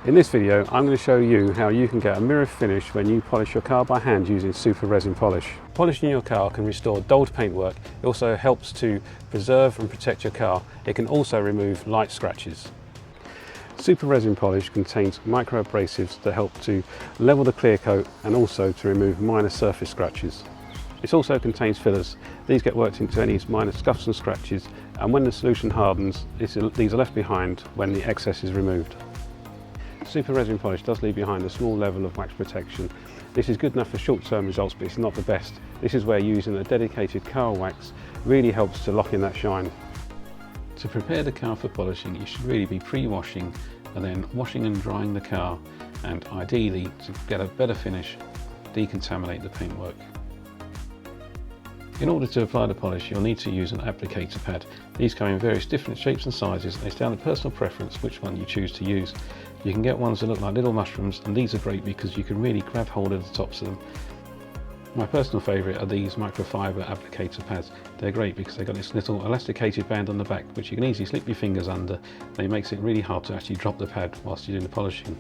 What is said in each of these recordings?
In this video, I'm going to show you how you can get a mirror finish when you polish your car by hand using super resin polish. Polishing your car can restore dulled paintwork. It also helps to preserve and protect your car. It can also remove light scratches. Super resin polish contains micro abrasives that help to level the clear coat and also to remove minor surface scratches. It also contains fillers. These get worked into any minor scuffs and scratches, and when the solution hardens, these are left behind when the excess is removed. Super resin polish does leave behind a small level of wax protection. This is good enough for short-term results, but it's not the best. This is where using a dedicated car wax really helps to lock in that shine. To prepare the car for polishing, you should really be pre-washing and then washing and drying the car, and ideally, to get a better finish, decontaminate the paintwork. In order to apply the polish, you'll need to use an applicator pad. These come in various different shapes and sizes, and it's down to personal preference which one you choose to use. You can get ones that look like little mushrooms, and these are great because you can really grab hold of the tops of them. My personal favourite are these microfiber applicator pads. They're great because they've got this little elasticated band on the back which you can easily slip your fingers under, and it makes it really hard to actually drop the pad whilst you're doing the polishing.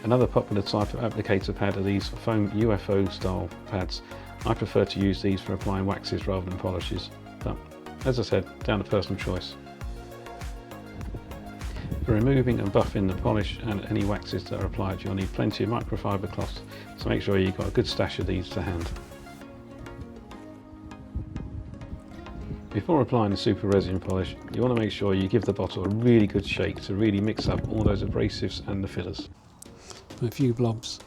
Another popular type of applicator pad are these foam UFO style pads. I prefer to use these for applying waxes rather than polishes, but as I said, down to personal choice. For removing and buffing the polish and any waxes that are applied, you'll need plenty of microfiber cloths, so make sure you've got a good stash of these to hand. Before applying the super resin polish, you want to make sure you give the bottle a really good shake to really mix up all those abrasives and the fillers. A few blobs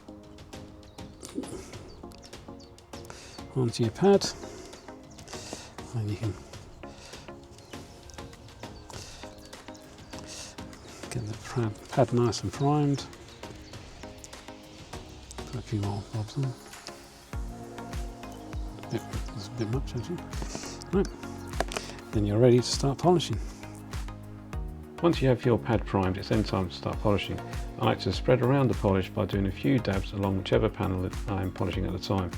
onto your pad, and you can get the pad nice and primed. Put a few more blobs on. There's a bit much actually. Right, then you're ready to start polishing. Once you have your pad primed, it's then time to start polishing. I like to spread around the polish by doing a few dabs along whichever panel that I'm polishing at the time,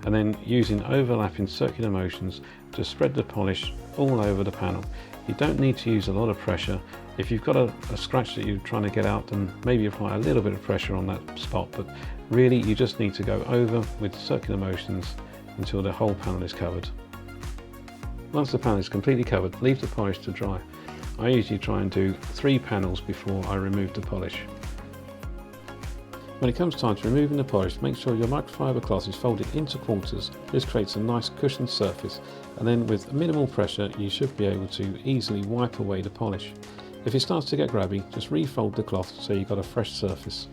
and then using overlapping circular motions to spread the polish all over the panel. You don't need to use a lot of pressure. If you've got a scratch that you're trying to get out, then maybe apply a little bit of pressure on that spot, but really you just need to go over with circular motions until the whole panel is covered. Once the panel is completely covered, leave the polish to dry. I usually try and do 3 panels before I remove the polish. When it comes time to removing the polish, make sure your microfiber cloth is folded into quarters. This creates a nice cushioned surface, and then with minimal pressure you should be able to easily wipe away the polish. If it starts to get grabby, just refold the cloth so you've got a fresh surface.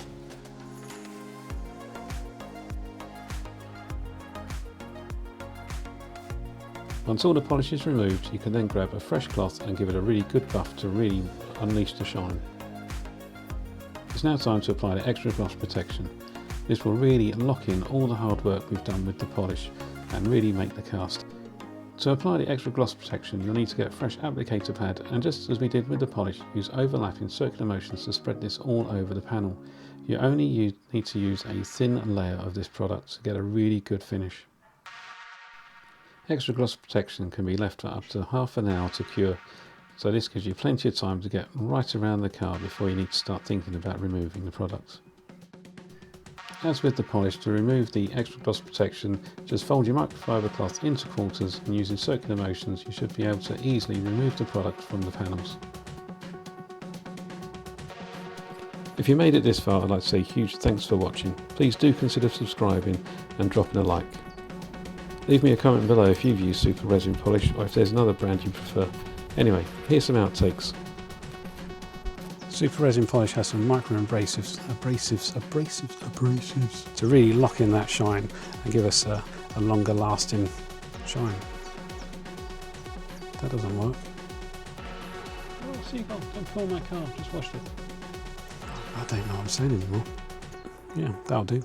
Once all the polish is removed, you can then grab a fresh cloth and give it a really good buff to really unleash the shine. It's now time to apply the extra gloss protection. This will really lock in all the hard work we've done with the polish and really make the cast. To apply the extra gloss protection, you'll need to get a fresh applicator pad, and just as we did with the polish, use overlapping circular motions to spread this all over the panel. You only need to use a thin layer of this product to get a really good finish. Extra gloss protection can be left for up to half an hour to cure, so this gives you plenty of time to get right around the car before you need to start thinking about removing the product. As with the polish, to remove the extra gloss protection, just fold your microfiber cloth into quarters, and using circular motions you should be able to easily remove the product from the panels. If you made it this far, I'd like to say huge thanks for watching. Please do consider subscribing and dropping a like. Leave me a comment below if you've used super resin polish or if there's another brand you prefer. Anyway, here's some outtakes. Super resin polish has some micro abrasives to really lock in that shine and give us a longer lasting shine. That doesn't work. Oh, seagull, don't pull my car, just washed it. I don't know what I'm saying anymore. Yeah, that'll do.